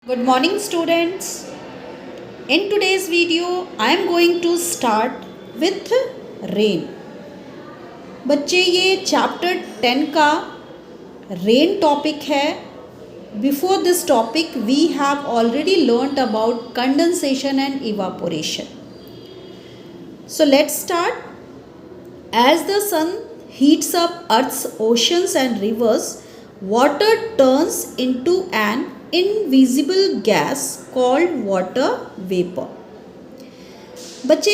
Good morning students. In today's video I am going to start with rain. बच्चे ये chapter 10 का rain topic है. Before this topic we have already learned about condensation and evaporation. So let's start. As the sun heats up Earth's oceans and rivers, water turns into an invisible gas called water vapour. बच्चे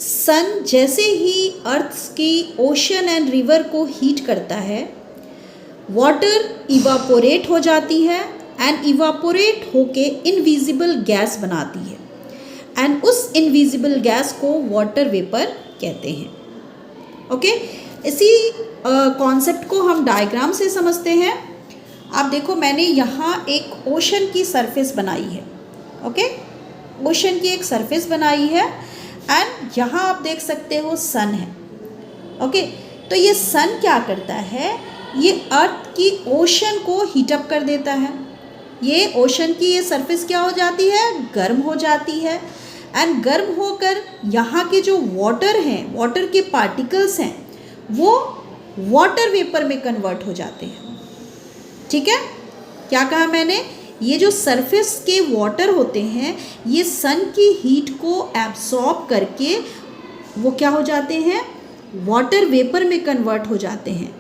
सन जैसे ही अर्थ की ocean and river को heat करता है, water evaporate हो जाती है and evaporate होके इनविजिबल गैस बनाती है एंड उस इनविजिबल गैस को वाटर वेपर कहते हैं. ओके, इसी कॉन्सेप्ट को हम डायग्राम से समझते हैं. आप देखो, मैंने यहाँ एक ओशन की सरफेस बनाई है. ओके, ओशन की एक सरफेस बनाई है एंड यहाँ आप देख सकते हो सन है. ओके, तो ये सन क्या करता है, ये अर्थ की ओशन को हीटअप कर देता है. ये ओशन की ये सरफेस क्या हो जाती है, गर्म हो जाती है एंड गर्म होकर यहाँ के जो वाटर हैं, वाटर के पार्टिकल्स हैं, वो वाटर वेपर में कन्वर्ट हो जाते हैं. ठीक है, क्या कहा मैंने, ये जो सरफेस के वाटर होते हैं ये सन की हीट को एब्सॉर्ब करके वो क्या हो जाते हैं, वाटर वेपर में कन्वर्ट हो जाते हैं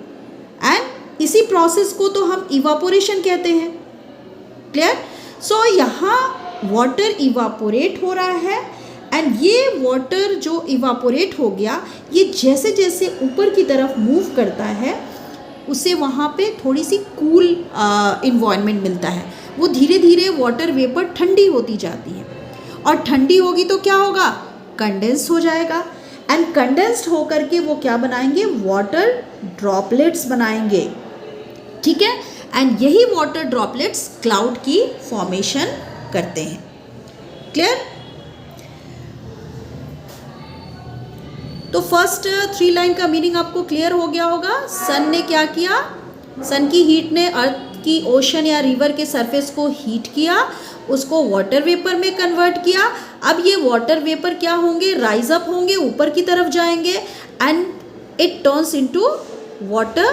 एंड इसी प्रोसेस को तो हम इवापोरेशन कहते हैं. क्लियर. सो यहाँ वाटर इवापोरेट हो रहा है एंड ये वाटर जो इवापोरेट हो गया, ये जैसे जैसे ऊपर की तरफ मूव करता है उसे वहाँ पे थोड़ी सी कूल इन्वायरमेंट मिलता है. वो धीरे धीरे वाटर वेपर ठंडी होती जाती है और ठंडी होगी तो क्या होगा, कंडेंस हो जाएगा एंड कंडेंस्ड होकर के वो क्या बनाएंगे, वाटर ड्रॉपलेट्स बनाएंगे. ठीक है, एंड यही वाटर ड्रॉपलेट्स क्लाउड की फॉर्मेशन करते हैं. क्लियर. तो फर्स्ट 3 लाइन का मीनिंग आपको क्लियर हो गया होगा. सन ने क्या किया, सन की हीट ने अर्थ की ओशन या रिवर के सरफेस को हीट किया, उसको वाटर वेपर में कन्वर्ट किया. अब ये वाटर वेपर क्या होंगे, राइज अप होंगे, ऊपर की तरफ जाएंगे and it turns into water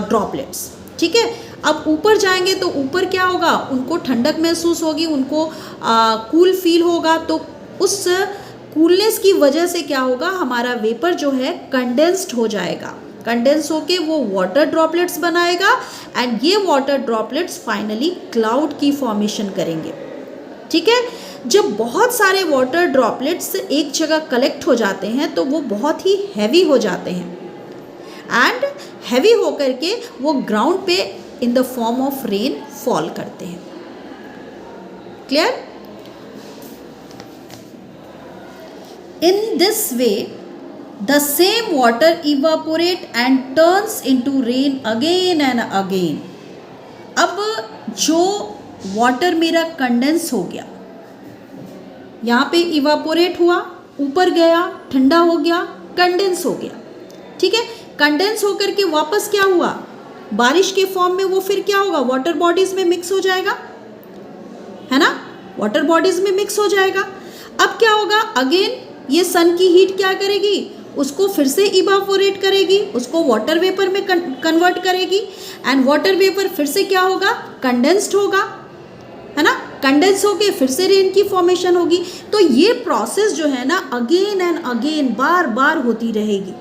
droplets. ठीक है, अब ऊपर जाएंगे तो ऊपर क्या होगा, उनको ठंडक महसूस होगी, उनको कूल फील होगा. तो उस कूलनेस की वजह से क्या होगा, हमारा वेपर जो है कंडेंस्ड हो जाएगा. कंडेंस होके वो वाटर ड्रॉपलेट्स बनाएगा एंड ये वाटर ड्रॉपलेट्स फाइनली क्लाउड की फॉर्मेशन करेंगे. ठीक है, जब बहुत सारे वाटर ड्रॉपलेट्स एक जगह कलेक्ट हो जाते हैं तो वो बहुत ही हैवी हो जाते हैं एंड हैवी होकर के वो ग्राउंड पे in the form of rain fall करते हैं. Clear. In this way, the same water evaporate and turns into rain again and again. अब जो वाटर मेरा कंडेंस हो गया, यहाँ पे इवापोरेट हुआ, ऊपर गया, ठंडा हो गया, कंडेंस हो गया. ठीक है, कंडेंस होकर के वापस क्या हुआ, बारिश के फॉर्म में वो फिर क्या होगा, वाटर बॉडीज में मिक्स हो जाएगा, है ना, वाटर बॉडीज में मिक्स हो जाएगा. अब क्या होगा, अगेन ये सन की हीट क्या करेगी, उसको फिर से इवापोरेट करेगी, उसको वाटर वेपर में कन्वर्ट करेगी एंड वाटर वेपर फिर से क्या होगा, कंडेंस्ड होगा, है ना, कंडेंस होके फिर से रेन की फॉर्मेशन होगी. तो ये प्रोसेस जो है ना अगेन एंड अगेन बार बार होती रहेगी.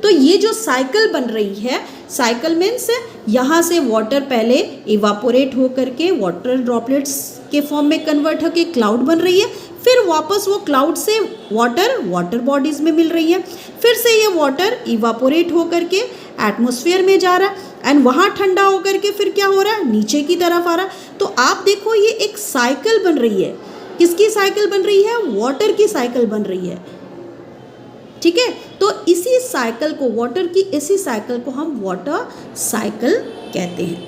तो ये जो साइकिल बन रही है, साइकिल मीन्स यहाँ से वाटर पहले इवापोरेट होकर के वाटर ड्रॉपलेट्स के फॉर्म में कन्वर्ट होकर क्लाउड बन रही है, फिर वापस वो क्लाउड से वाटर बॉडीज में मिल रही है, फिर से ये वाटर इवापोरेट होकर के एटमॉस्फेयर में जा रहा है एंड वहाँ ठंडा होकर के फिर क्या हो रहा है, नीचे की तरफ आ रहा है. तो आप देखो ये एक साइकिल बन रही है. किसकी साइकिल बन रही है, वाटर की साइकिल बन रही है. ठीक है, तो इसी साइकिल को, वाटर की इसी साइकिल को हम वाटर साइकिल कहते हैं.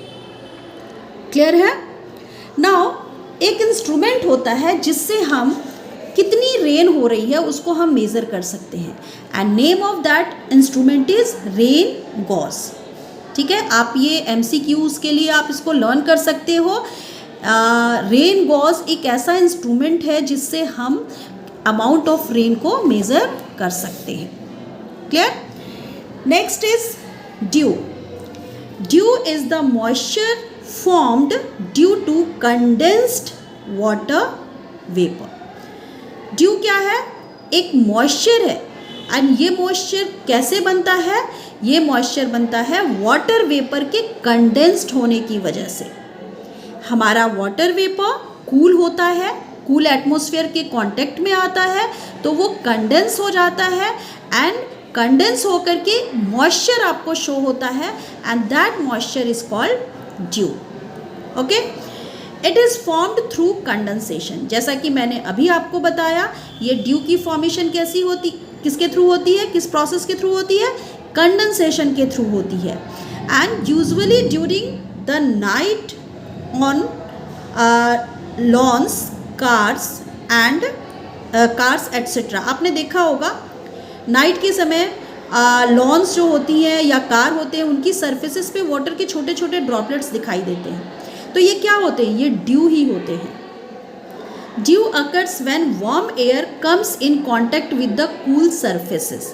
क्लियर है. नाउ एक इंस्ट्रूमेंट होता है जिससे हम कितनी रेन हो रही है उसको हम मेज़र कर सकते हैं and name of that instrument is rain gauge. ठीक है, आप ये MCQs के लिए आप इसको लर्न कर सकते हो. रेन गॉज एक ऐसा इंस्ट्रूमेंट है जिससे हम अमाउंट ऑफ रेन को मेज़र कर सकते हैं. Clear? Next is dew. Dew is the moisture formed due to condensed water vapour. Dew क्या है? एक मॉइस्चर है. एंड ये मॉइस्चर कैसे बनता है? ये मॉइस्चर बनता है वाटर वेपर के कंडेंस्ड होने की वजह से. हमारा वाटर वेपर कूल होता है, कूल एटमॉस्फेयर के कांटेक्ट में आता है तो वो कंडेंस हो जाता है एंड कंडेंस होकर के मॉइस्चर आपको शो होता है and that moisture is called due. Okay, it is formed through condensation. जैसा कि मैंने अभी आपको बताया, ये ड्यू की फॉर्मेशन कैसी होती, किसके थ्रू होती है, किस प्रोसेस के थ्रू होती है? कंडेंसेशन के थ्रू होती है. And usually during the night on lawns, cars and cars etcetera. आपने देखा होगा नाइट के समय लॉन्स जो होती हैं या कार होते हैं उनकी सर्फेसिस पे वाटर के छोटे छोटे ड्रॉपलेट्स दिखाई देते हैं. तो ये क्या होते हैं? ये ड्यू ही होते हैं. Due occurs when warm air comes in contact with the cool surfaces.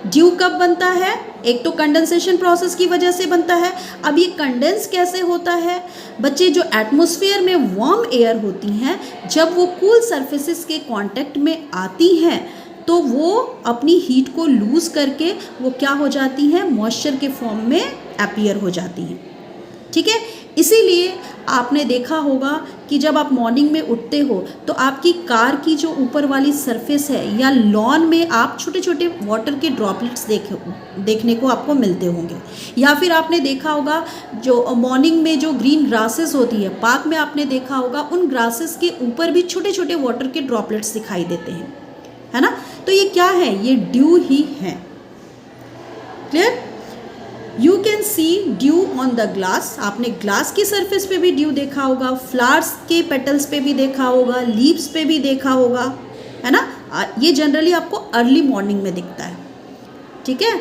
Due कब बनता है? एक तो कंडेंसेशन प्रोसेस की वजह से बनता है. अब ये कंडेंस कैसे होता है? बच्चे, जो एटमॉस्फेयर में वार्म एयर होती हैं जब वो कूल सर्फेसिस के कांटेक्ट में आती हैं तो वो अपनी हीट को लूज़ करके वो क्या हो जाती हैं? मॉइस्चर के फॉर्म में अपीयर हो जाती हैं. ठीक है, इसीलिए आपने देखा होगा कि जब आप मॉर्निंग में उठते हो तो आपकी कार की जो ऊपर वाली सरफेस है या लॉन में आप छोटे छोटे वाटर के ड्रॉपलेट्स देखने को आपको मिलते होंगे. या फिर आपने देखा होगा जो मॉर्निंग में जो ग्रीन ग्रासेस होती है पार्क में, आपने देखा होगा उन ग्रासेस के ऊपर भी छोटे छोटे वाटर के ड्रॉपलेट्स दिखाई देते हैं, है ना? तो ये क्या है? ये ड्यू ही है. Clear? You can see dew on the glass. आपने ग्लास की सरफेस पे भी ड्यू देखा होगा, फ्लावर्स के पेटल्स पे भी देखा होगा, लीव्स पे भी देखा होगा, है ना? ये जनरली आपको अर्ली मॉर्निंग में दिखता है. ठीक है,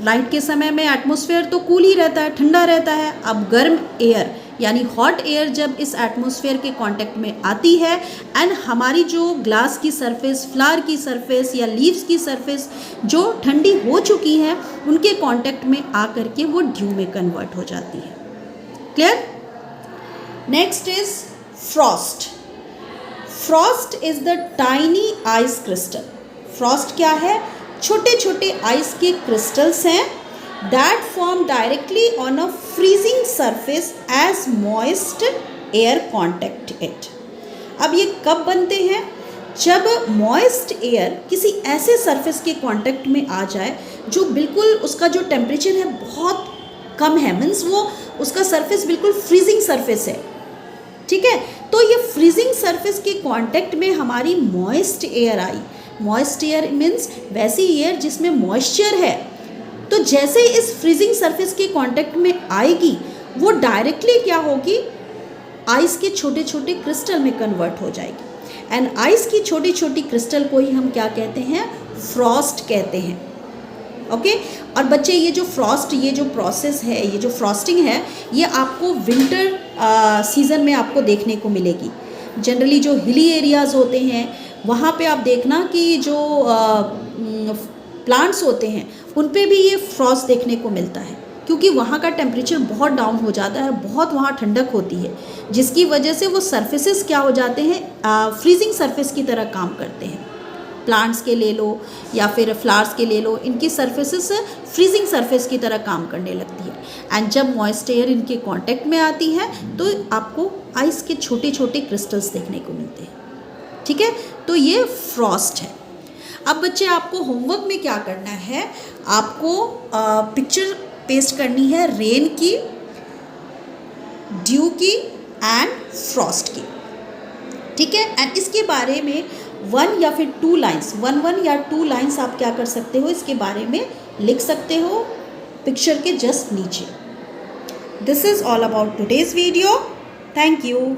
नाइट के समय में एटमॉस्फेयर तो कूल ही रहता है, ठंडा रहता है. अब गर्म एयर यानी हॉट एयर जब इस एटमॉस्फेयर के कांटेक्ट में आती है एंड हमारी जो ग्लास की सरफेस, फ्लावर की सरफेस या लीव्स की सरफेस जो ठंडी हो चुकी है उनके कांटेक्ट में आकर के वो ड्यू में कन्वर्ट हो जाती है. Clear? Next is Frost. Frost is the tiny ice crystal. Frost क्या है? छोटे छोटे आइस के क्रिस्टल्स हैं that form directly on a freezing surface as moist air contact it. अब ये कब बनते हैं? जब moist air किसी ऐसे surface के contact में आ जाए जो बिल्कुल उसका जो temperature है बहुत कम है, मीन्स वो उसका surface बिल्कुल freezing surface है. ठीक है, तो ये freezing surface के contact में हमारी moist air आई. moist air मीन्स वैसी air जिसमें moisture है. तो जैसे इस फ्रीजिंग सरफेस के कांटेक्ट में आएगी वो डायरेक्टली क्या होगी? आइस के छोटे छोटे क्रिस्टल में कन्वर्ट हो जाएगी. एंड आइस की छोटी छोटी क्रिस्टल को ही हम क्या कहते हैं? फ्रॉस्ट कहते हैं. ओके, और बच्चे ये जो फ्रॉस्ट, ये जो प्रोसेस है, ये जो फ्रॉस्टिंग है, ये आपको विंटर सीज़न में आपको देखने को मिलेगी. जनरली जो हिली एरियाज़ होते हैं वहाँ पे आप देखना कि जो प्लांट्स होते हैं उन पे भी ये फ्रॉस्ट देखने को मिलता है क्योंकि वहाँ का टेम्परेचर बहुत डाउन हो जाता है, बहुत वहाँ ठंडक होती है, जिसकी वजह से वो सरफेसेस क्या हो जाते हैं? फ्रीजिंग सरफेस की तरह काम करते हैं. प्लांट्स के ले लो या फिर फ्लावर्स के ले लो, इनकी सरफेसेस फ्रीजिंग सरफेस की तरह काम करने लगती है. एंड जब मॉइस्ट एयर इनके कांटेक्ट में आती है तो आपको आइस के छोटे छोटे क्रिस्टल्स देखने को मिलते हैं. ठीक है, तो ये फ्रॉस्ट है. अब बच्चे, आपको होमवर्क में क्या करना है? आपको पिक्चर पेस्ट करनी है रेन की, ड्यू की एंड फ्रॉस्ट की. ठीक है, एंड इसके बारे में 1 या फिर 2 लाइन्स, 1 या 2 लाइन्स आप क्या कर सकते हो? इसके बारे में लिख सकते हो पिक्चर के जस्ट नीचे. This is all about today's video. Thank you.